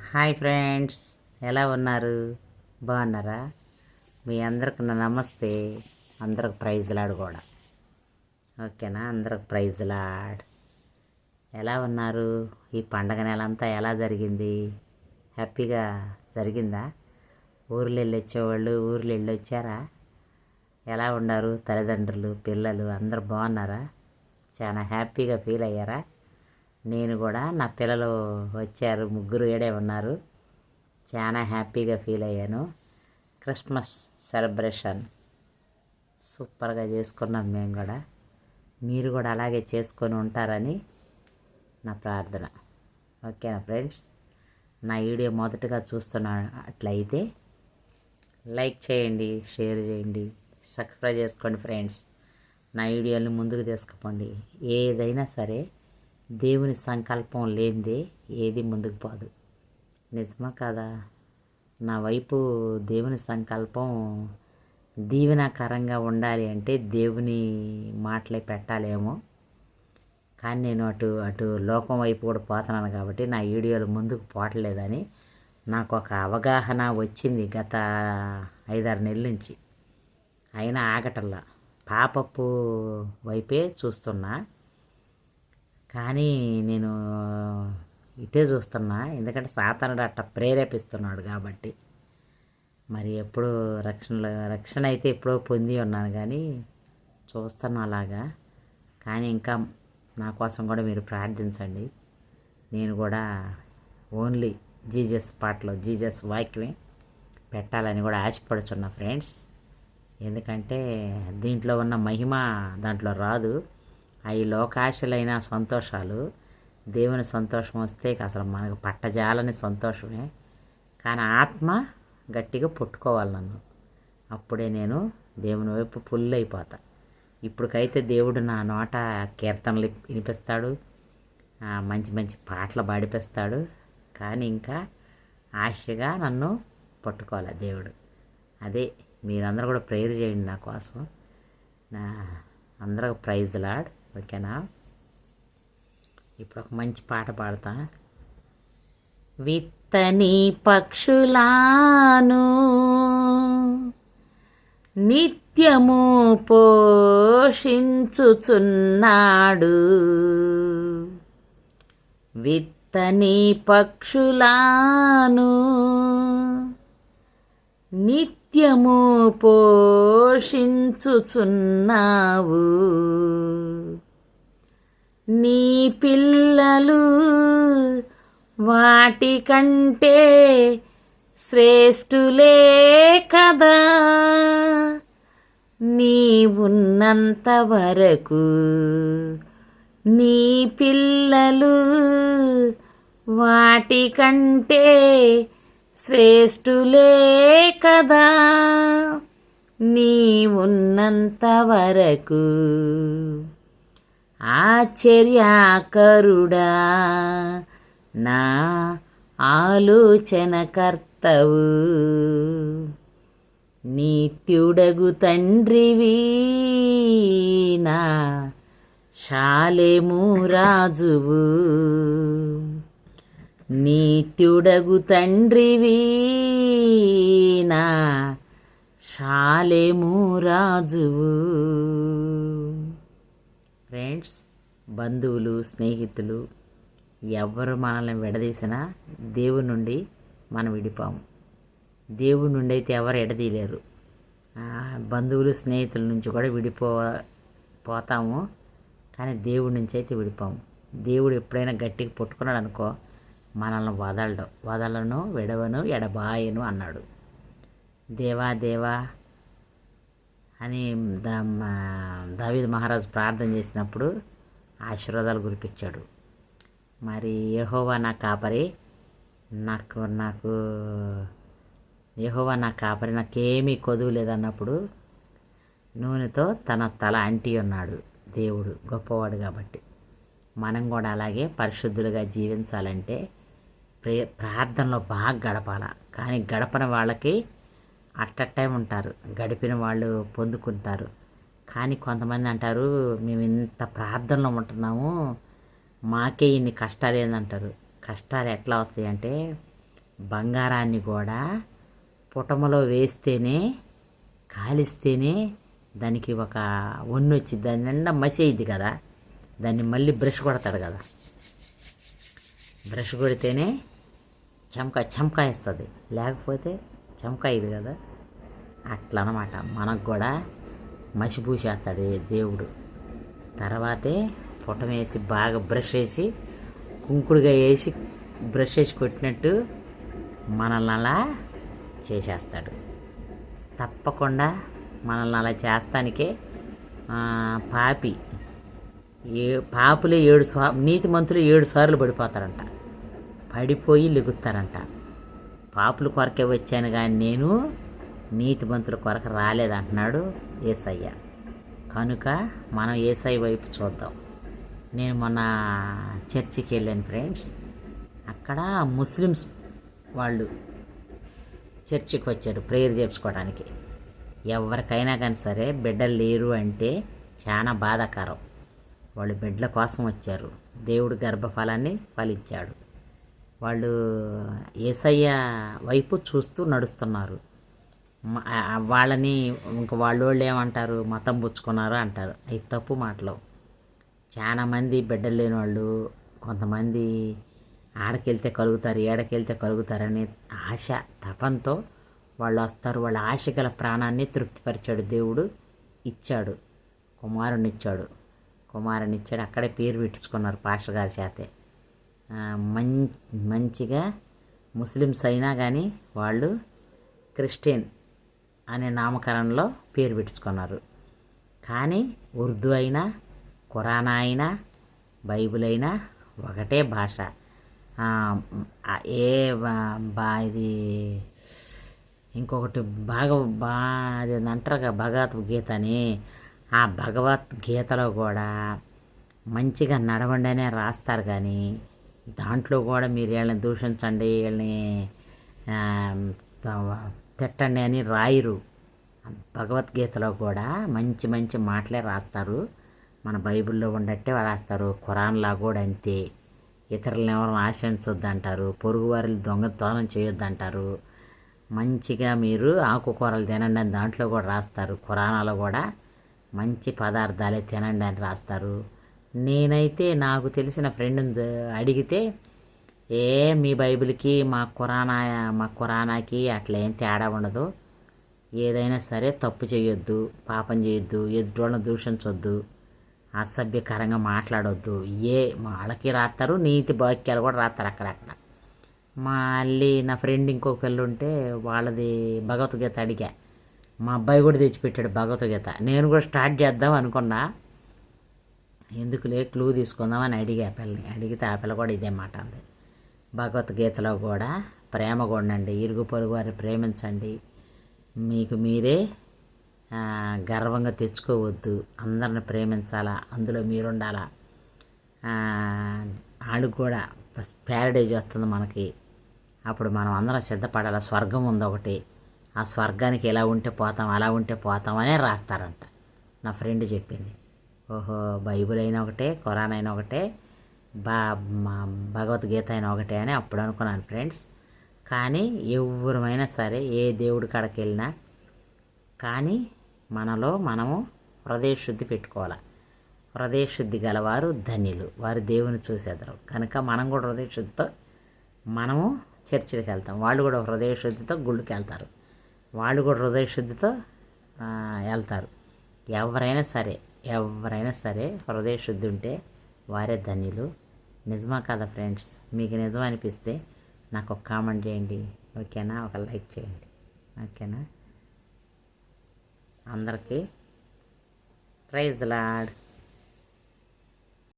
Hi friends, ఎలా ఉన్నారు? బాగున్నారా? మీ అందరికి నా నమస్తే. అందరికి ప్రైజ్ లాడ్ కూడా. ఓకేనా? అందరికి ప్రైజ్ లాడ్. ఎలా ఉన్నారు? ఈ పండగ నెల అంతా ఎలా జరిగింది? హ్యాపీగా జరిగిందా? ఊర్లు వెళ్ళి వచ్చేవాళ్ళు ఊర్లు వెళ్ళి వచ్చారా? ఎలా ఉన్నారు? తల్లిదండ్రులు, పిల్లలు అందరు బాగున్నారా? చాలా హ్యాపీగా ఫీల్ అయ్యారా? నేను కూడా, నా పిల్లలు వచ్చారు, ముగ్గురు ఏడే ఉన్నారు. చాలా హ్యాపీగా ఫీల్ అయ్యాను. క్రిస్మస్ సెలబ్రేషన్ సూపర్గా చేసుకున్నాం మేము కూడా. మీరు కూడా అలాగే చేసుకొని ఉంటారని నా ప్రార్థన. ఓకేనా ఫ్రెండ్స్? నా వీడియో మొదటగా చూస్తున్నట్లయితే లైక్ చేయండి, షేర్ చేయండి, సబ్స్క్రైబ్ చేసుకోండి ఫ్రెండ్స్. నా వీడియోని ముందుకు తీసుకుపోండి. ఏదైనా సరే దేవుని సంకల్పం లేనిదే ఏది ముందుకు పోదు. నిజమా కదా? నా వైపు దేవుని సంకల్పం దీవెనకరంగా ఉండాలి అంటే దేవుని మాటలే పెట్టాలేమో, కానీ నేను అటు లోకం వైపు కూడా పోతున్నాను కాబట్టి నా వీడియోలు ముందుకు పోవట్లేదని నాకు ఒక అవగాహన వచ్చింది గత 5-6 నెలల నుంచి. అయినా ఆగటల్లా, పాపపు వైపే చూస్తున్నా. కానీ నేను ఇటే చూస్తున్నా, ఎందుకంటే సాతానుడు అట్ట ప్రేరేపిస్తున్నాడు కాబట్టి. మరి ఎప్పుడు రక్షణ అయితే ఎప్పుడో పొంది ఉన్నాను, కానీ చూస్తున్నా అలాగా. కానీ ఇంకా నా కోసం కూడా మీరు ప్రార్థించండి. నేను కూడా ఓన్లీ జీజస్ పాటలో జీజస్ వాక్యమే పెట్టాలని కూడా ఆశపడుచున్నా ఫ్రెండ్స్. ఎందుకంటే దీంట్లో ఉన్న మహిమ దాంట్లో రాదు. అవి లోకాశలైన సంతోషాలు, దేవుని సంతోషం వస్తే అసలు మనకు పట్టజాలని సంతోషమే. కానీ ఆత్మ గట్టిగా పుట్టుకోవాలి నన్ను, అప్పుడే నేను దేవుని వైపు ఫుల్ అయిపోతా. ఇప్పటికైతే దేవుడు నా నోట కీర్తనలు వినిపిస్తాడు, మంచి మంచి పాటలు పాడిపిస్తాడు. కానీ ఇంకా ఆశగా నన్ను పట్టుకోవాలి దేవుడు. అదే మీరందరూ కూడా ప్రేయర్ చేయండి నా కోసం. నా అందరూ ప్రైజ్ లాడ్. ఓకేనా? ఇప్పుడు ఒక మంచి పాట పాడతా. విత్తని పక్షులాను నిత్యము పోషించుచున్నాడు. విత్తని పక్షులాను నిత్యము పోషించుచున్నావు. నీ పిల్లలు వాటికంటే శ్రేష్ఠులే కదా. నీవున్నంత వరకు నీ పిల్లలు వాటికంటే శ్రేష్ఠులే కదా. నీవున్నంత వరకు ఆశ్చర్యకరుడా, నా ఆలోచనకర్తవు, నిత్యుడగు తండ్రివి, నా షాలేము రాజువు. నిత్యుడగు తండ్రివి, నా షాలేము రాజువు. ఫ్రెండ్స్, బంధువులు, స్నేహితులు ఎవరు మనల్ని విడదీసినా దేవుని నుండి మనం విడిపోము. దేవుడి నుండి అయితే ఎవరు ఎడదీయలేరు. బంధువులు, స్నేహితుల నుంచి కూడా పోతాము, కానీ దేవుడి నుంచి అయితే విడిపోము. దేవుడు ఎప్పుడైనా గట్టిగా పట్టుకున్నాడు అనుకో, మనల్ని వదలను, విడవను, ఎడబాయను అన్నాడు. దేవా దేవా అని దావీదు మహారాజు ప్రార్థన చేసినప్పుడు ఆశీర్వాదాలు కురిపించాడు. మరి యెహోవా నా కాపరి, యెహోవా నా కాపరి, నాకేమీ కొదువు లేదన్నప్పుడు నూనెతో తన తల అంటి ఉన్నాడు. దేవుడు గొప్పవాడు కాబట్టి మనం కూడా అలాగే పరిశుద్ధులుగా జీవించాలంటే ప్రార్థనలో బాగా గడపాల. కానీ గడపని వాళ్ళకి టైం ఉంటారు, గడిపిన వాళ్ళు పొందుకుంటారు. కానీ కొంతమంది అంటారు, మేము ఇంత ప్రార్థనలో ఉంటున్నాము, మాకే ఇన్ని కష్టాలు ఏందంటారు. కష్టాలు ఎట్లా వస్తాయి అంటే, బంగారాన్ని కూడా పుటమలో వేస్తేనే కాలిస్తేనే దానికి ఒక వన్ను వచ్చి దాని నిండా మసి అయింది కదా, దాన్ని మళ్ళీ బ్రష్ కొడతాడు కదా, బ్రష్ కొడితేనే చెమకా ఇస్తుంది, లేకపోతే చెమకా ఇది కదా. అట్లా అనమాట. మనకు కూడా మసి పూసేస్తాడు దేవుడు. తర్వాతే పుటం వేసి బాగా బ్రష్ వేసి కుంకుడుగా వేసి బ్రష్ వేసి కొట్టినట్టు మనల్ని అలా చేసేస్తాడు. తప్పకుండా మనల్ని అలా చేస్తానికే పాపులే నీతిమంతులు 7 సార్లు పడిపోతారంట, పడిపోయి లెగుస్తారంట. పాపుల కొరకే వచ్చాను కానీ నేను నీతిమంతుల కొరకు రాలేదంటున్నాడు యేసయ్య. కనుక మనం యేసయ్య వైపు చూద్దాం. నేను మొన్న చర్చికి వెళ్ళాను ఫ్రెండ్స్. అక్కడ ముస్లిమ్స్ వాళ్ళు చర్చికి వచ్చారు ప్రేయర్ చేసుకోవడానికి. ఎవరికైనా కానీ సరే బిడ్డలు లేరు అంటే చాలా బాధాకరం. వాళ్ళు బిడ్డల కోసం వచ్చారు. దేవుడు గర్భఫలాన్ని ఫలించాడు. వాళ్ళు యేసయ్య వైపు చూస్తూ నడుస్తున్నారు. వాళ్ళని ఇంక వాళ్ళు ఏమంటారు, మతం పుచ్చుకున్నారు అంటారు. అవి తప్పు మాటలు. చాలామంది బిడ్డలు లేని వాళ్ళు, కొంతమంది ఆడకెళ్తే కలుగుతారు ఏడకెళ్తే కలుగుతారనే ఆశ తపంతో వాళ్ళు వస్తారు. వాళ్ళ ఆశ గల ప్రాణాన్ని తృప్తిపరిచాడు దేవుడు. ఇచ్చాడు, కుమారుని ఇచ్చాడు. అక్కడే పేరు పెట్టించుకున్నారు పాస్టర్ గారి చేతే. మంచిగా ముస్లిమ్స్ అయినా కానీ వాళ్ళు క్రిస్టియన్ అనే నామకరణలో పేరు పెట్టించుకున్నారు. కానీ ఉర్దూ అయినా, ఖురాన్ అయినా, బైబిల్ అయినా ఒకటే భాష. ఇది ఇంకొకటి అది అంటారుగా భగవద్గీత అని. ఆ భగవద్గీతలో కూడా మంచిగా నడవండి అనే రాస్తారు. కానీ దాంట్లో కూడా మీరు వీళ్ళని దూషించండి, వీళ్ళని తిట్టండి అని రాయరు. భగవద్గీతలో కూడా మంచి మంచి మాటలే రాస్తారు. మన బైబిల్లో ఉండట్టే రాస్తారు. ఖురాన్లా కూడా అంతే. ఇతరులను ఎవరిని ఆశించొద్దంటారు, పొరుగువారిని దొంగతనం చేయొద్దంటారు. మంచిగా మీరు ఆకుకూరలు తినండి అని దాంట్లో కూడా రాస్తారు. ఖురానాలో కూడా మంచి పదార్థాలే తినండి అని రాస్తారు. నేనైతే నాకు తెలిసిన ఫ్రెండ్ని అడిగితే, మీ బైబిల్కి మా ఖురానాకి అట్లా ఏం తేడా ఉండదు. ఏదైనా సరే తప్పు చేయొద్దు, పాపం చేయొద్దు, ఎదుటోళ్ళని దూషించొద్దు, అసభ్యకరంగా మాట్లాడొద్దు. వాళ్ళకి రాస్తారు. నీతి వాక్యాలు కూడా రాస్తారు అక్కడక్కడ. మళ్ళీ నా ఫ్రెండ్ ఇంకొక పిల్ల ఉంటే వాళ్ళది భగవద్గీత అడిగా. మా అబ్బాయి కూడా తెచ్చిపెట్టాడు భగవద్గీత. నేను కూడా స్టార్ట్ చేద్దాం అనుకున్నా. ఎందుకులే క్లూ తీసుకుందామని అడిగితే ఆ పిల్ల కూడా ఇదే మాట అంది. భగవద్గీతలో కూడా ప్రేమ కొండండి, ఇరుగు పొరుగు వారిని ప్రేమించండి, మీకు మీరే గర్వంగా తెచ్చుకోవద్దు, అందరిని ప్రేమించాలా, అందులో మీరుండాలా. వాళ్ళకి కూడా ప్యారడైజ్ వస్తుంది మనకి. అప్పుడు మనం అందరం సిద్ధపడాలి. స్వర్గం ఉంది ఒకటి, ఆ స్వర్గానికి ఎలా ఉంటే పోతాం, అలా ఉంటే పోతాం అనే రాస్తారంట. నా ఫ్రెండ్ చెప్పింది. ఓహో, బైబిల్ అయినా ఒకటే, ఖురాన్ అయినా ఒకటే, భగవద్గీత అయినా ఒకటే అని అప్పుడు అనుకున్నాను ఫ్రెండ్స్. కానీ ఎవరమైనా సరే ఏ దేవుడి కాడికి వెళ్ళినా కానీ మనలో మనము హృదయ శుద్ధి పెట్టుకోవాలి. హృదయ శుద్ధి గలవారు ధన్యులు, వారు దేవుని చూసేద్దరు. కనుక మనం కూడా హృదయ శుద్ధితో మనము చర్చిలకు వెళ్తాం. వాళ్ళు కూడా హృదయ శుద్ధితో గుళ్ళకి వెళ్తారు. వాళ్ళు కూడా హృదయ శుద్ధితో వెళ్తారు. ఎవరైనా సరే హృదయ శుద్ధి ఉంటే వారే ధన్యులు. నిజమా కదా ఫ్రెండ్స్? మీకు నిజం అనిపిస్తే నాకు ఒక కామెంట్ చేయండి, ఓకేనా? ఒక లైక్ చేయండి, ఓకేనా? అందరికీ ప్రైజ్ లార్డ్.